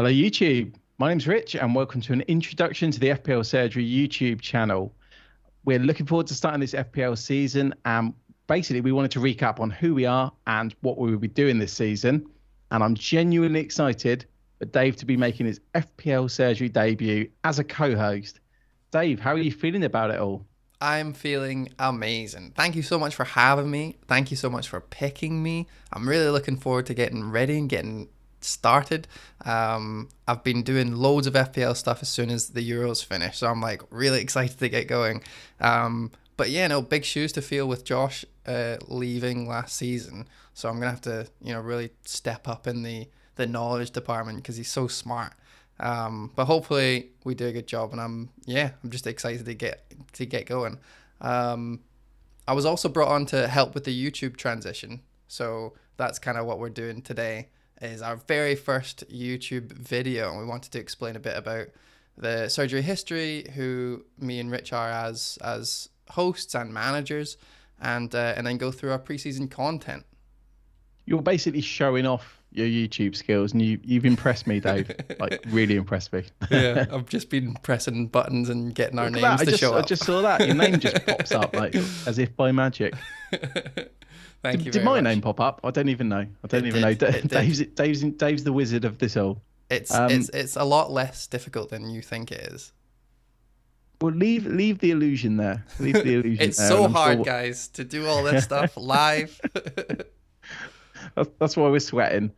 Hello, YouTube. My name's Rich, and welcome to an introduction to the FPL Surgery YouTube channel. We're looking forward to starting this FPL season, and basically, we wanted to recap on who we are and what we will be doing this season. And I'm genuinely excited for Dave to be making his FPL Surgery debut as a co-host. Dave, how are you feeling about it all? I'm feeling amazing. Thank you so much for having me. Thank you so much for picking me. I'm really looking forward to getting ready and getting started. I've been doing loads of FPL stuff as soon as the Euros finish, so I'm like really excited to get going. But yeah, no, big shoes to fill with Josh leaving last season. So I'm gonna have to, really step up in the knowledge department because he's so smart. But hopefully we do a good job, and I'm just excited to get going. I was also brought on to help with the YouTube transition, so that's kind of what we're doing today. Is our very first YouTube video, and we wanted to explain a bit about the surgery history, who me and Rich are as hosts and managers, and then go through our preseason content. You're basically showing off your YouTube skills, and you've impressed me, Dave. Like, really impressed me. Yeah, I've just been pressing buttons and getting our names to show up. I just saw that. Your name just pops up like as if by magic. Thank you. Did my name pop up? I don't even know. Dave's the wizard of this all. It's a lot less difficult than you think it is. Well, leave the illusion there. Leave the illusion. It's so hard, guys, to do all this stuff live. That's why we're sweating.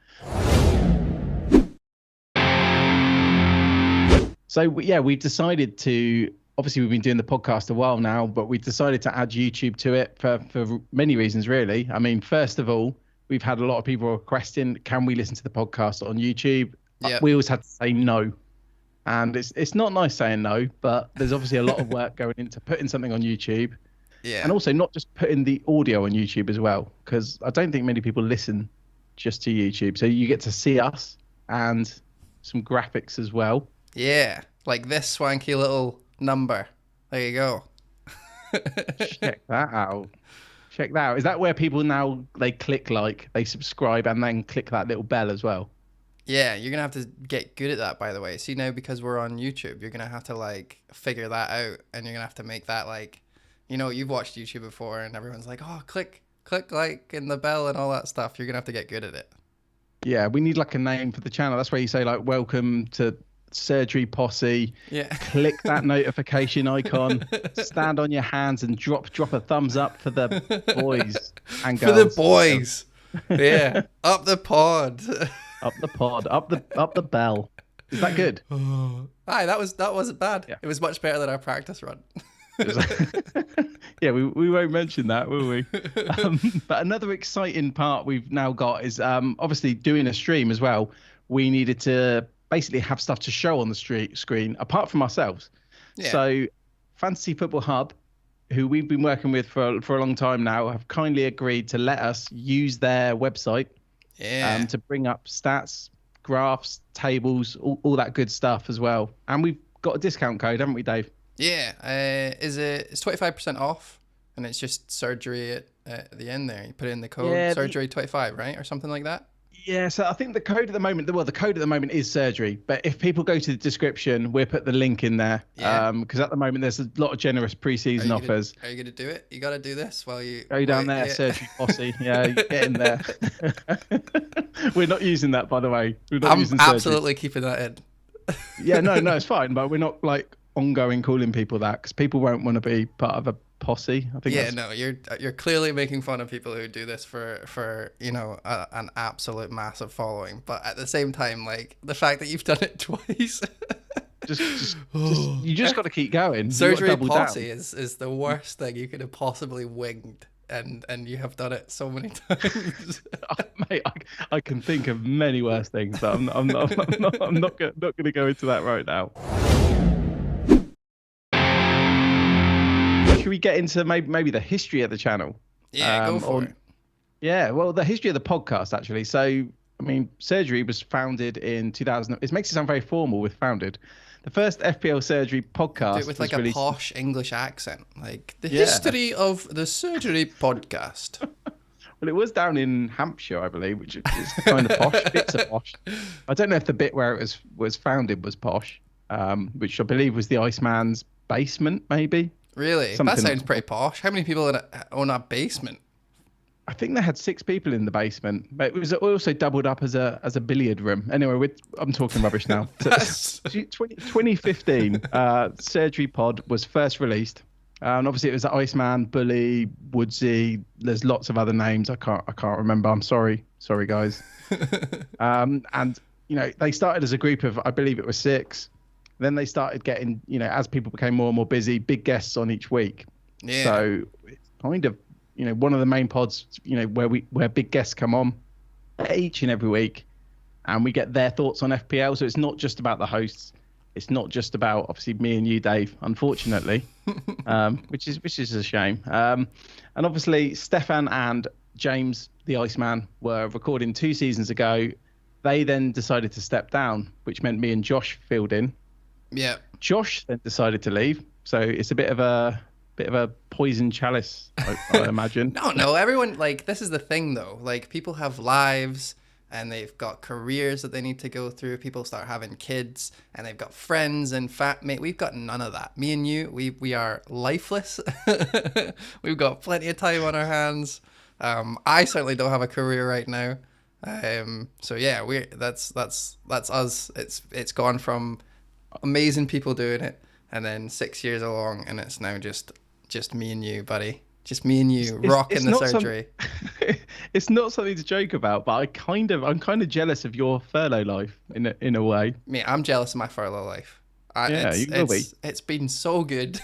So yeah, we've decided to. Obviously, we've been doing the podcast a while now, but we decided to add YouTube to it for many reasons, really. I mean, first of all, we've had a lot of people requesting, can we listen to the podcast on YouTube? Yep. We always had to say no. And it's not nice saying no, but there's obviously a lot of work going into putting something on YouTube. Yeah. And also not just putting the audio on YouTube as well, because I don't think many people listen just to YouTube. So you get to see us and some graphics as well. Yeah, like this swanky little number. There you go. Check that out. Is that where people now, they click they subscribe and then click that little bell as well? Yeah, you're going to have to get good at that, by the way. See, now because we're on YouTube, you're going to have to figure that out, and you're going to have to make that you've watched YouTube before and everyone's like, oh, click in the bell and all that stuff. You're going to have to get good at it. Yeah, we need a name for the channel. That's where you say welcome to Surgery Posse. Yeah. Click that notification icon, stand on your hands and drop a thumbs up for the boys and girls. For the boys. Yeah. Up the pod. Up the pod. Up the bell. Is that good? Aye, that wasn't bad. Yeah. It was much better than our practice run. Yeah, we won't mention that, will we? But another exciting part we've now got is obviously doing a stream as well. We needed to basically have stuff to show on the screen apart from ourselves. Yeah. So Fantasy Football Hub, who we've been working with for a long time now, have kindly agreed to let us use their website to bring up stats, graphs, tables, all that good stuff as well. And we've got a discount code, haven't we, Dave? Yeah, it's 25% off, and it's just surgery at the end there. You put in the code surgery 25, right, or something like that. Yeah, so I think the code at the moment is surgery. But if people go to the description, we'll put the link in there. Yeah. Because at the moment there's a lot of generous pre-season offers. Are you gonna do it? You got to do this while you go down there, yeah. Surgery Posse. Yeah, get in there. We're not using that, by the way. I'm absolutely keeping that in. Yeah, no, it's fine. But we're not ongoing calling people that, because people won't want to be part of a posse. I think. Yeah, no, you're clearly making fun of people who do this for an absolute massive following, but at the same time, the fact that you've done it twice. You just got to keep going. Surgery Posse is the worst thing you could have possibly winged, and you have done it so many times. Mate, I can think of many worse things, but I'm not going to go into that right now. Should we get into maybe the history of the channel? Yeah, go for it. Yeah, well, the history of the podcast, actually. So, I mean, Surgery was founded in 2000. It makes it sound very formal with founded. The first FPL Surgery podcast. Do it with a posh English accent. The history of the Surgery podcast. Well, it was down in Hampshire, I believe, which is kind of posh. Bits of posh. I don't know if the bit where it was founded was posh, which I believe was the Iceman's basement, maybe. Really? That Something. sounds pretty posh. How many people own a basement? I think they had 6 people in the basement, but it was also doubled up as a billiard room. Anyway, I'm talking rubbish now. So, 2015, Surgery Pod was first released. And obviously it was Iceman, Bully, Woodsy. There's lots of other names. I can't remember. I'm sorry. Sorry, guys. And, they started as a group of, I believe it was 6. Then they started getting, as people became more and more busy, big guests on each week. Yeah. So it's kind of, one of the main pods, where big guests come on each and every week, and we get their thoughts on FPL. So it's not just about the hosts. It's not just about obviously me and you, Dave, unfortunately, which is a shame. And obviously Stefan and James, the Iceman, were recording 2 seasons ago. They then decided to step down, which meant me and Josh filled in. Yeah. Josh then decided to leave. So it's a bit of a poison chalice, I imagine. No, everyone, like, this is the thing though, like, people have lives and they've got careers that they need to go through. People start having kids and they've got friends and mate, we've got none of that. Me and you, we are lifeless. We've got plenty of time on our hands. I certainly don't have a career right now. So yeah, that's us. It's gone from amazing people doing it, and then 6 years along, and it's now just me and you, buddy. Just me and you rocking the surgery. It's not something to joke about, but I'm kind of jealous of your furlough life in a way. Mate, I'm jealous of my furlough life. You will be. It's been so good.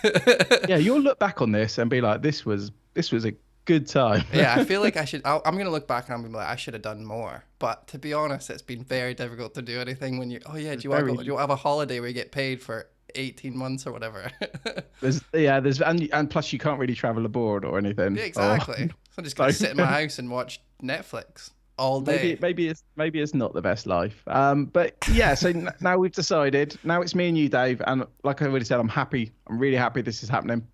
Yeah, you'll look back on this and be like, this was a good time. Yeah, I feel like I'm gonna look back and I'm gonna be like, I should have done more. But to be honest, it's been very difficult to do anything when do you want to have a holiday where you get paid for 18 months or whatever? and plus you can't really travel abroad or anything. Yeah, exactly. So I'm just gonna sit in my house and watch Netflix all day. Maybe it's not the best life. But yeah, so now we've decided. Now it's me and you, Dave, and like I already said, I'm happy. I'm really happy this is happening.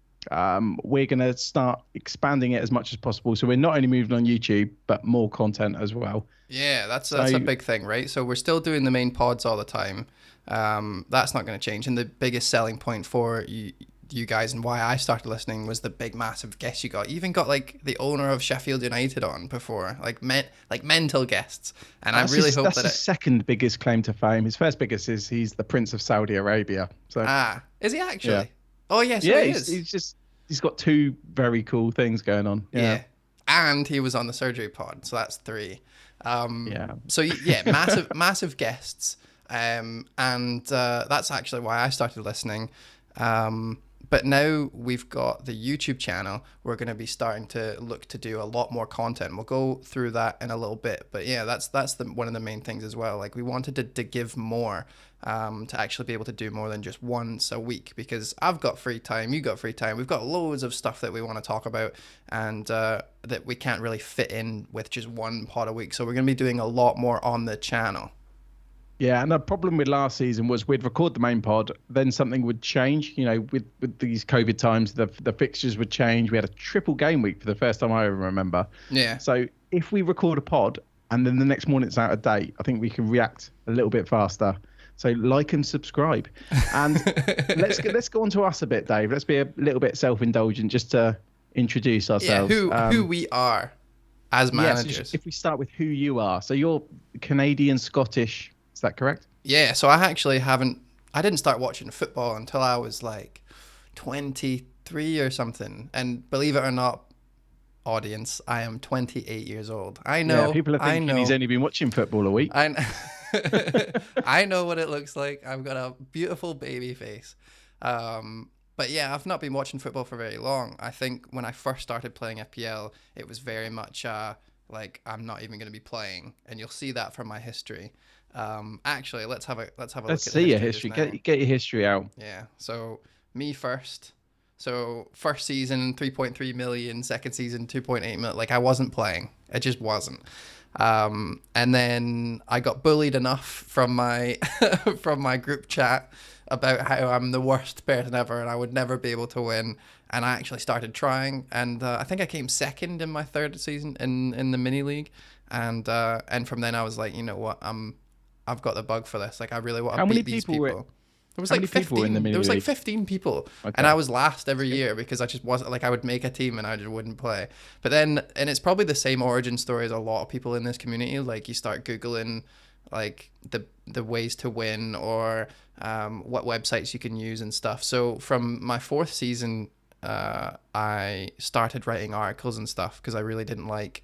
We're going to start expanding it as much as possible. So we're not only moving on YouTube, but more content as well. Yeah, that's a big thing, right? So we're still doing the main pods all the time. That's not going to change. And the biggest selling point for you guys and why I started listening was the big, massive guests you got. You even got like the owner of Sheffield United on before, like mental guests. And I really hope that's his second biggest claim to fame. His first biggest is he's the Prince of Saudi Arabia. So is he actually? Yeah. Oh yes, yeah, he is. He's got 2 very cool things going on. Yeah. And he was on the Surgery Pod, so that's 3. So yeah, massive guests. And that's actually why I started listening. But now we've got the YouTube channel. We're going to be starting to look to do a lot more content. We'll go through that in a little bit. But yeah, that's one of the main things as well. Like we wanted to give more, to actually be able to do more than just once a week, because I've got free time, you got free time. We've got loads of stuff that we want to talk about, and that we can't really fit in with just one pod a week. So we're going to be doing a lot more on the channel. Yeah, and the problem with last season was we'd record the main pod, then something would change. With these COVID times, the fixtures would change. We had a triple game week for the first time I ever remember. Yeah. So if we record a pod and then the next morning it's out of date, I think we can react a little bit faster. So like and subscribe. And let's go on to us a bit, Dave. Let's be a little bit self-indulgent just to introduce ourselves. Yeah, who we are as managers. So if we start with who you are. So you're Canadian, Scottish. Is that correct? Yeah, so I actually I didn't start watching football until I was like 23 or something. And believe it or not, audience, I am 28 years old. I know. Yeah, people are thinking he's only been watching football a week. I know what it looks like. I've got a beautiful baby face. But yeah, I've not been watching football for very long. I think when I first started playing FPL, it was very much like I'm not even going to be playing, and you'll see that from my history. Actually, let's have a look. Let's see your history. Get your history out. Yeah. So me first. So first season 3.3 million, second season 2.8 million. Like I wasn't playing. It just wasn't. And then I got bullied enough from my from my group chat about how I'm the worst person ever and I would never be able to win. And I actually started trying, and I think I came second in my third season in the mini league. And from then I was like, you know what, I've got the bug for this. Like, I really want to How many beat these people were? people. There was How like many people were in the 15. mini There was like league? 15 people, and Okay. I was last every year because I just wasn't like, I would make a team and I just wouldn't play. But then, and it's probably the same origin story as a lot of people in this community. Like, you start googling like the ways to win, or what websites you can use and stuff. So from my fourth season, I started writing articles and stuff because I really didn't like.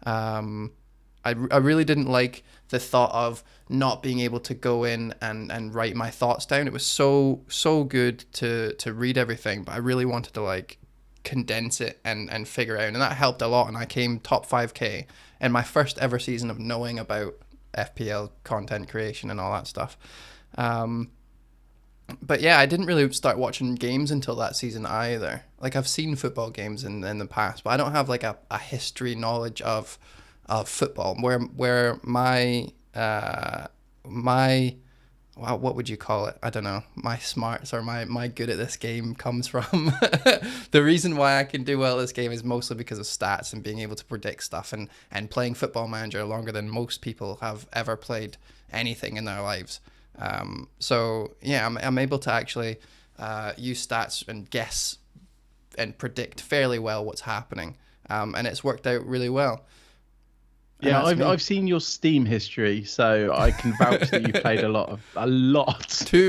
I really didn't like the thought of not being able to go in and write my thoughts down. It was so good to read everything, but I really wanted to like condense it and figure out, and that helped a lot. And I came top 5k in my first ever season of knowing about FPL content creation and all that stuff. But yeah, I didn't really start watching games until that season either. Like, I've seen football games in the past, but I don't have like a history knowledge of football. Where my wow, what would you call it? I don't know. My smarts or my good at this game comes from the reason why I can do well at this game is mostly because of stats and being able to predict stuff, and playing Football Manager longer than most people have ever played anything in their lives. So yeah, I'm able to actually use stats and guess and predict fairly well what's happening, and it's worked out really well. And Yeah, that's me. I've seen your Steam history, so I can vouch that you've played a Too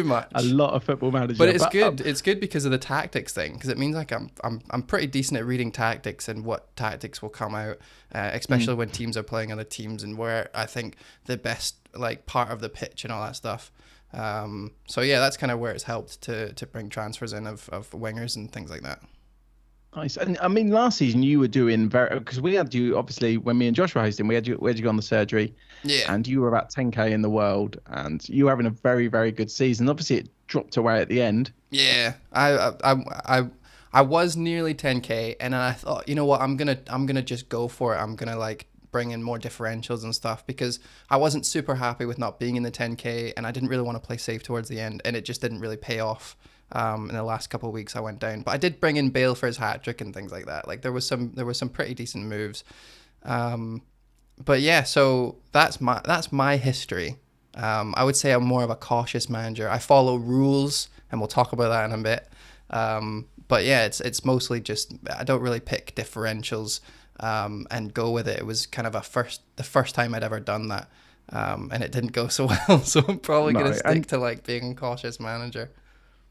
lot much. of Football But Manager. it's But good. It's good because of the tactics thing, because it means like I'm pretty decent at reading tactics and what tactics will come out, especially when teams are playing other teams and where I think the best like part of the pitch and all that stuff. So yeah, that's kind of where it's helped to bring transfers in of wingers and things like that. nice. And I mean, last season you were doing very, because we had you obviously when me and Josh were hosting, we had you on the surgery, Yeah. and you were about 10k in the world, and you were having a very very good season. Obviously, it dropped away at the end. Yeah, I was nearly 10k, and then I thought, you know what, I'm gonna just go for it. I'm gonna like bring in more differentials and stuff because I wasn't super happy with not being in the 10k, and I didn't really want to play safe towards the end, and it just didn't really pay off. In the last couple of weeks, I went down, but I did bring in Bale for his hat trick and things like that. Like, there was some pretty decent moves. But yeah, so that's my history. I would say I'm more of a cautious manager. I follow rules, and we'll talk about that in a bit. But yeah, it's mostly just I don't really pick differentials and go with it. It was kind of the first time I'd ever done that, and it didn't go so well. So I'm probably gonna No, stick to like being a cautious manager.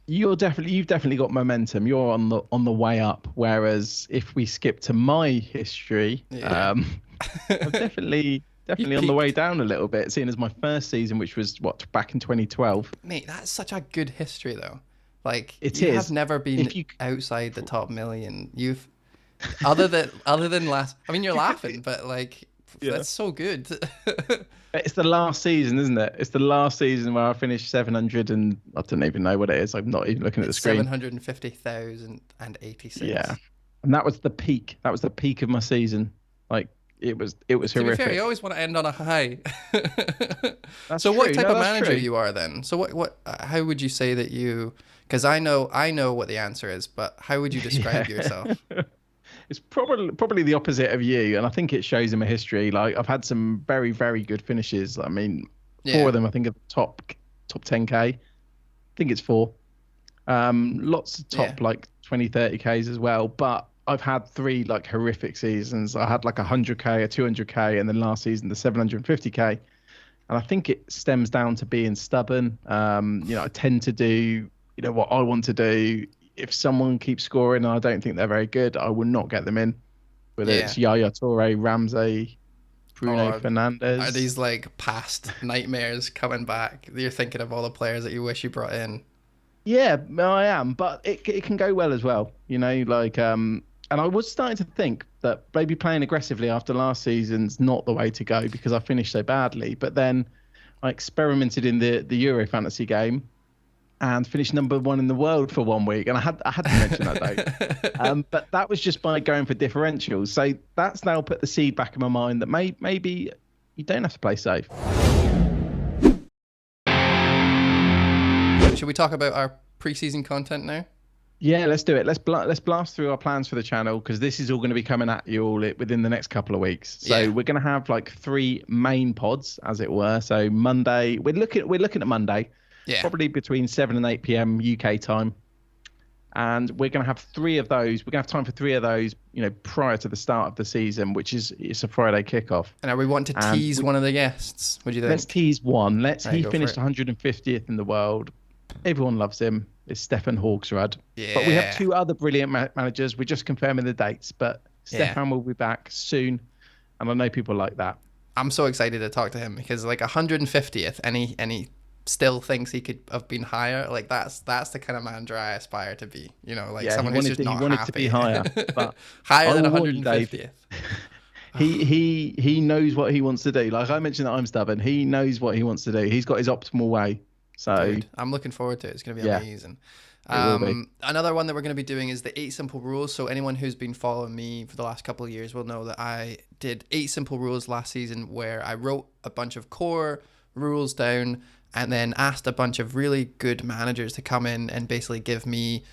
you've definitely got momentum. You're on the way up. Whereas if we skip to my history, Yeah, I'm you definitely on the way peaked, down a little bit. Seeing as my first season, which was what back in 2012, mate. That's such a good history though. Like, it you have is. never been If you, outside the top million. You've other than last. I mean, you're laughing, but like, yeah, that's so good. it's the last season, isn't it? It's the last season where I finished 700, and I don't even know what it is. I'm not even looking at the It's screen. 750,086. Yeah, and that was the peak. That was the peak of my season. Like it was To be fair, you horrific. always want to end on a high. That's So what true. type No, of that's manager true. you are then? So how would you say that you? Because I know what the answer is, but how would you describe yourself? Yeah. It's probably the opposite of you, and I think it shows in my history. Like I've had some very very good finishes. I mean, four Yeah, of them I think are top 10k. I think it's four. Lots of yeah, top like 20 30k's as well. But I've had three like horrific seasons. I had like 100k, a 200k, and then last season the 750k. And I think it stems down to being stubborn. I tend to do what I want to do. If someone keeps scoring and I don't think they're very good, I will not get them in. Whether yeah. it's Yaya Toure, Ramsey, Bruno Or are Fernandes. these like past nightmares coming back? You're thinking of all the players that you wish you brought in. Yeah, I am, but it can go well as well. And I was starting to think that maybe playing aggressively after last season's not the way to go because I finished so badly. But then I experimented in the Euro fantasy game and finished number one in the world for 1 week. And I had to mention that though. But that was just by going for differentials. So that's now put the seed back in my mind that maybe you don't have to play safe. Should we talk about our preseason content now? Yeah, let's do it. Let's blast through our plans for the channel, because this is all going to be coming at you all within the next couple of weeks. So Yeah. we're going to have like 3 main pods, as it were. So Monday, we're looking at Monday, Yeah. probably between 7 and 8 p.m. UK time, and we're going to have 3 of those. We're going to have time for 3 of those, prior to the start of the season, which is it's a Friday kickoff. And are we wanting to tease one of the guests? What do you think? Let's tease one. He go for finished it. 150th in the world. Everyone loves him. It's Stefan Haugsrud. Yeah. But we have 2 other brilliant managers. We're just confirming the dates, but Stefan will be back soon, and I know people like that. I'm so excited to talk to him, because like 150th, and he still thinks he could have been higher. Like that's the kind of manager I aspire to be. Someone who's just not happy. He wanted to be higher, but higher than 150th. He knows what he wants to do. Like I mentioned that I'm stubborn. He knows what he wants to do. He's got his optimal way. So dude, I'm looking forward to it. It's going to be amazing. It will be. Another one that we're going to be doing is the 8 simple rules. So anyone who's been following me for the last couple of years will know that I did 8 simple rules last season, where I wrote a bunch of core rules down and then asked a bunch of really good managers to come in and basically give me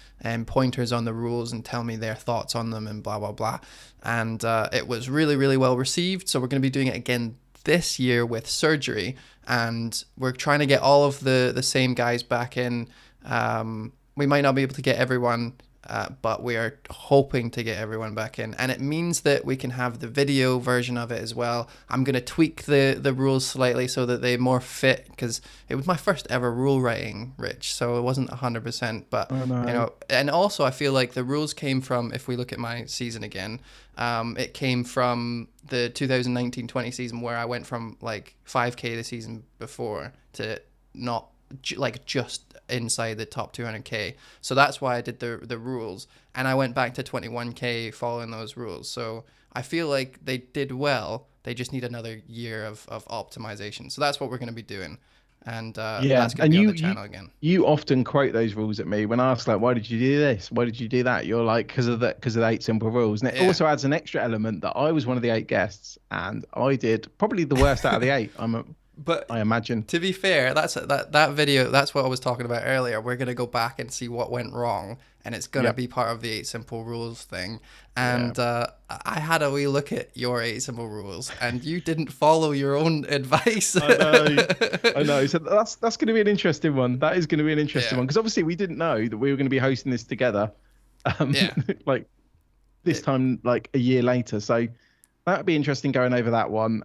pointers on the rules and tell me their thoughts on them and blah, blah, blah. And it was really, really well received. So we're going to be doing it again this year with surgery, and we're trying to get all of the same guys back in. We might not be able to get everyone, but we are hoping to get everyone back in, and it means that we can have the video version of it as well. I'm going to tweak the rules slightly so that they more fit, because it was my first ever rule writing, Rich, so it wasn't 100%, but and also I feel like the rules came from, if we look at my season again, it came from the 2019-20 season, where I went from like 5k the season before to not just inside the top 200k. So that's why I did the rules, and I went back to 21k following those rules. So I feel like they did well. They just need another year of optimization. So that's what we're going to be doing. And that's going to be on the channel again. You often quote those rules at me when I ask, like, why did you do this? Why did you do that? You're like, because of the 8 simple rules. And it also adds an extra element that I was one of the 8 guests, and I did probably the worst out of the 8. But I imagine, to be fair, that video, that's what I was talking about earlier. We're going to go back and see what went wrong, and it's going to be part of the 8 simple rules thing. And I had a wee look at your 8 simple rules, and you didn't follow your own advice. I know. So that's going to be an interesting one. That is going to be an interesting one, because obviously we didn't know that we were going to be hosting this together, like this time, like a year later. So that'd be interesting going over that one.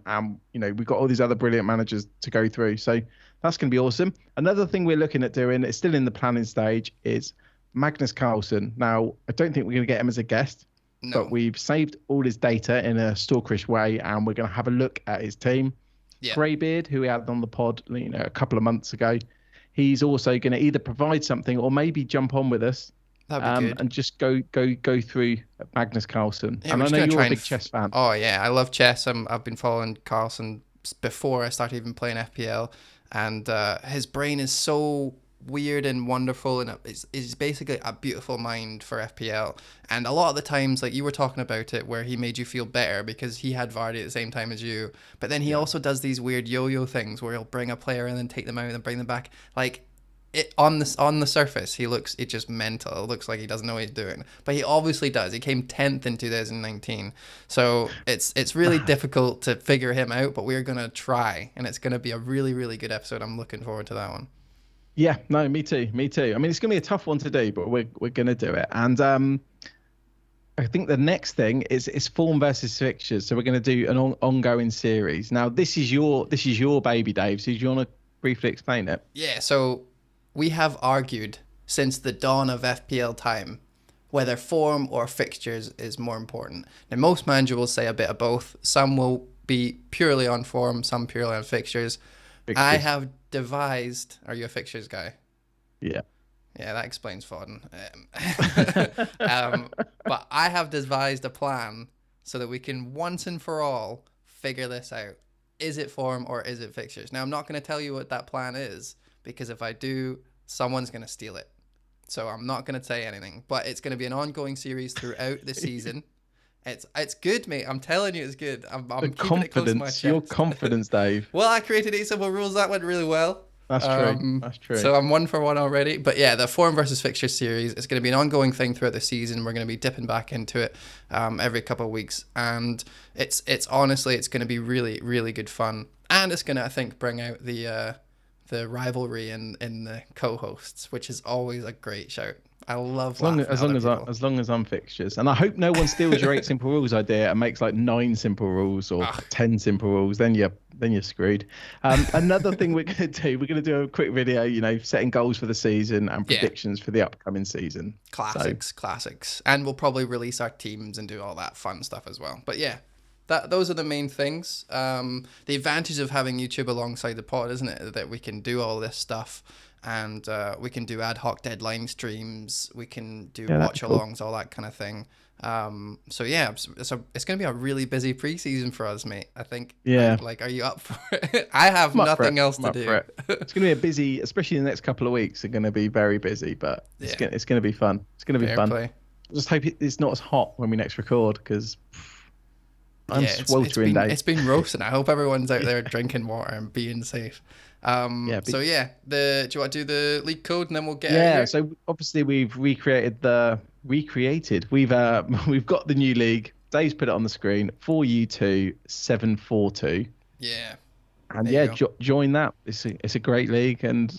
We've got all these other brilliant managers to go through. So that's going to be awesome. Another thing we're looking at doing, it's still in the planning stage, is Magnus Carlsen. Now, I don't think we're going to get him as a guest, but we've saved all his data in a stalkerish way, and we're going to have a look at his team. Greybeard, who we had on the pod, a couple of months ago, he's also going to either provide something or maybe jump on with us. That'd be good. And just go through Magnus Carlsen. Yeah, and I know you're a big chess fan. Oh yeah, I love chess. I've been following Carlsen before I started even playing FPL, and his brain is so weird and wonderful, and it's basically a beautiful mind for FPL. And a lot of the times, like you were talking about it, where he made you feel better because he had Vardy at the same time as you, but then he also does these weird yo-yo things where he'll bring a player and then take them out and then bring them back. Like, on the surface, it's just mental. It looks like he doesn't know what he's doing, but he obviously does. He came 10th in 2019, so it's really difficult to figure him out. But we're gonna try, and it's gonna be a really, really good episode. I'm looking forward to that one. Yeah, no, me too. I mean, it's gonna be a tough one to do, but we're gonna do it. And I think the next thing is form versus fixtures. So we're gonna do an ongoing series. Now, this is your baby, Dave. So do you want to briefly explain it? Yeah. So we have argued since the dawn of FPL time whether form or fixtures is more important. Now, most managers will say a bit of both. Some will be purely on form, some purely on fixtures. I have devised... Are you a fixtures guy? Yeah. Yeah, that explains Foden. But I have devised a plan so that we can once and for all figure this out. Is it form or is it fixtures? Now, I'm not going to tell you what that plan is, because if I do, someone's going to steal it. So I'm not going to say anything, but it's going to be an ongoing series throughout the season. It's good, mate. I'm telling you, it's good. The I'm keeping it close to my confidence, your chest. confidence, Dave. Well, I created 8 simple rules. That went really well. That's true. That's true. So I'm 1 for 1 already. But yeah, the form versus fixture series is going to be an ongoing thing throughout the season. We're going to be dipping back into it every couple of weeks, and it's honestly it's going to be really really good fun, and it's going to, I think, bring out the rivalry in the co-hosts, which is always a great shout. I love as long as I'm fixtures, and I hope no one steals your 8 simple rules idea and makes like 9 simple rules or 10 simple rules. Then you're screwed. Another thing we're gonna do a quick video, setting goals for the season and predictions for the upcoming season. Classics, and we'll probably release our teams and do all that fun stuff as well. But yeah, those are the main things. The advantage of having YouTube alongside the pod, isn't it, that we can do all this stuff, and we can do ad hoc deadline streams, we can do watch alongs, all that kind of thing. So yeah, it's going to be a really busy preseason for us, mate. I think. Yeah. Like, are you up for it? I have nothing else to do. It's going to be a busy, especially in the next couple of weeks. They're going to be very busy, but it's going to be fun. It's going to be fun. Play. Just hope it's not as hot when we next record, because I'm sweltering, Dave. It's been roasting. I hope everyone's out there drinking water and being safe. So yeah, do you want to do the league code and then we'll get out of here? So obviously we've we've got the new league. Dave's put it on the screen. 4U2 742. And join that. It's a great league, and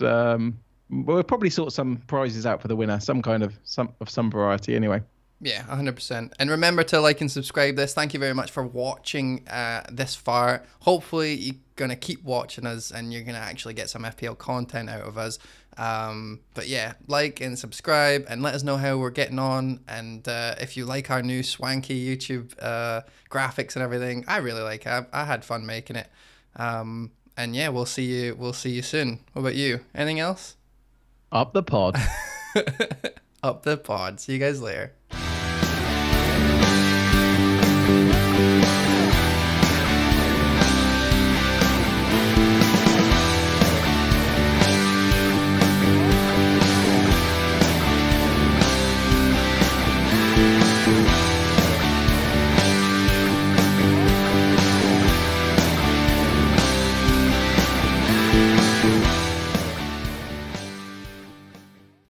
we'll probably sort some prizes out for the winner, some variety anyway. Yeah, 100%. And remember to like and subscribe this. Thank you very much for watching this far. Hopefully you're going to keep watching us and you're going to actually get some FPL content out of us. But yeah, like and subscribe and let us know how we're getting on. And if you like our new swanky YouTube graphics and everything, I really like it. I had fun making it. And yeah, we'll see you soon. What about you? Anything else? Up the pod. Up the pod. See you guys later.